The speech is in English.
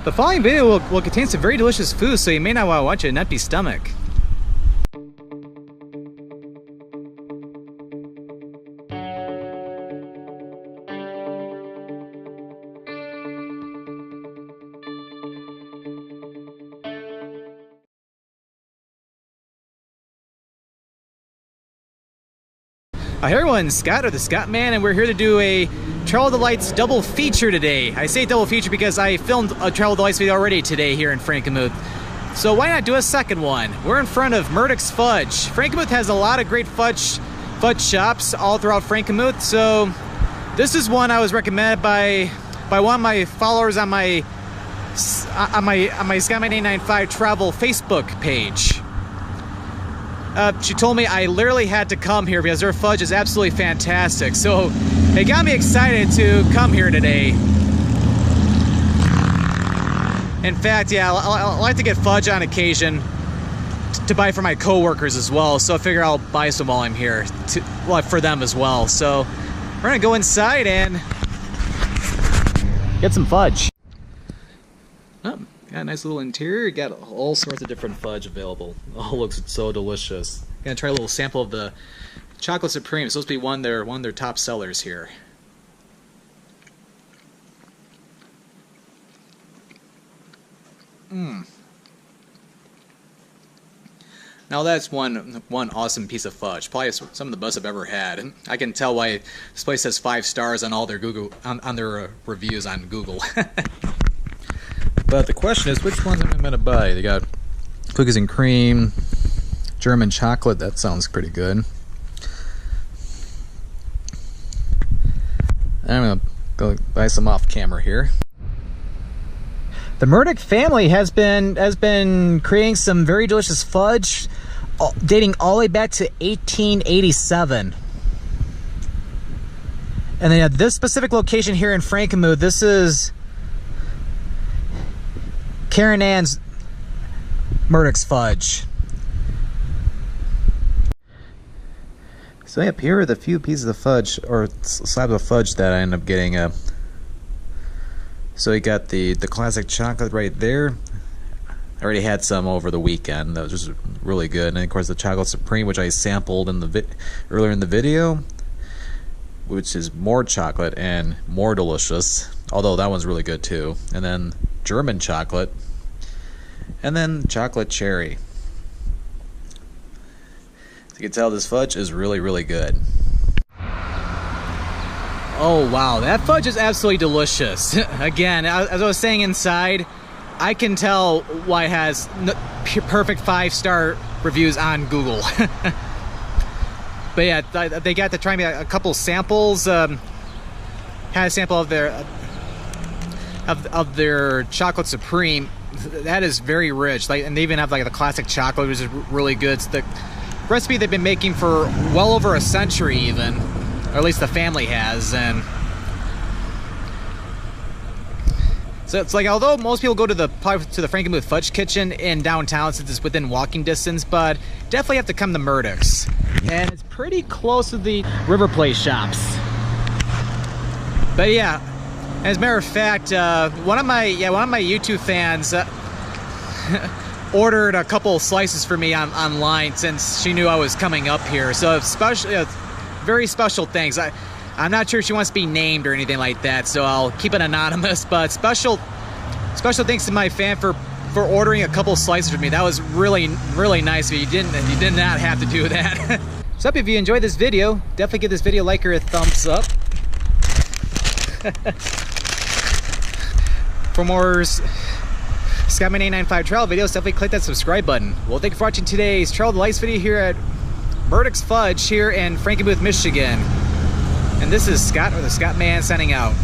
The following video will contain some very delicious food, so you may not want to watch it an empty stomach. Hi everyone, Scott or the Scottman, and we're here to do a Trail of the Lights double feature today. I say double feature because I filmed a Trail of the Lights video already today here in Frankenmuth. So why not do a second one? We're in front of Murdick's Fudge. Frankenmuth has a lot of great fudge shops all throughout Frankenmuth, so this is one I was recommended by one of my followers on my Scottman895 travel Facebook page. She told me I literally had to come here because their fudge is absolutely fantastic. So it got me excited to come here today. In fact, yeah, I like to get fudge on occasion to buy for my coworkers as well. So I figure I'll buy some while I'm here, for them as well. So we're gonna go inside and get some fudge. Oh. Got a nice little interior. Got all sorts of different fudge available. Oh, looks so delicious. Gonna try a little sample of the chocolate supreme. It's supposed to be one of their top sellers here. Now that's one awesome piece of fudge. Probably some of the best I've ever had. I can tell why this place has 5 stars on all their on their reviews on Google. But the question is, which ones am I going to buy? They got cookies and cream, German chocolate. That sounds pretty good. I'm going to go buy some off camera here. The Murdick family has been creating some very delicious fudge dating all the way back to 1887. And then at this specific location here in Frankenmuth, this is Karen Ann's Murdick's Fudge. So up here are the few pieces of fudge, or slabs of fudge that I ended up getting. So you got the classic chocolate right there. I already had some over the weekend. That was just really good. And of course the chocolate supreme, which I sampled in earlier in the video, which is more chocolate and more delicious. Although that one's really good too. And then German chocolate, and then chocolate cherry. As you can tell, this fudge is really, really good. Oh wow, that fudge is absolutely delicious. Again, as I was saying inside, I can tell why it has perfect 5-star reviews on Google. But yeah, they got to try me a couple samples. Had a sample of their chocolate supreme. That is very rich, and they even have the classic chocolate, which is really good. It's the recipe they've been making for well over a century, even, or at least the family has. And so it's although most people go to the Frankenmuth Fudge Kitchen in downtown since it's within walking distance, but definitely have to come to Murdick's, and it's pretty close to the River Place shops. But yeah. As a matter of fact, one of my YouTube fans ordered a couple slices for me online since she knew I was coming up here. So very special thanks. I'm not sure if she wants to be named or anything like that, so I'll keep it anonymous. But special thanks to my fan for ordering a couple slices for me. That was really, really nice of you. You did not have to do that. So if you enjoyed this video, definitely give this video a like or a thumbs up. For more Scottman895 travel videos, definitely click that subscribe button. Well, thank you for watching today's Trail of the Lights video here at Murdick's Fudge here in Frankenmuth, Michigan. And this is Scott or the Scottman signing out.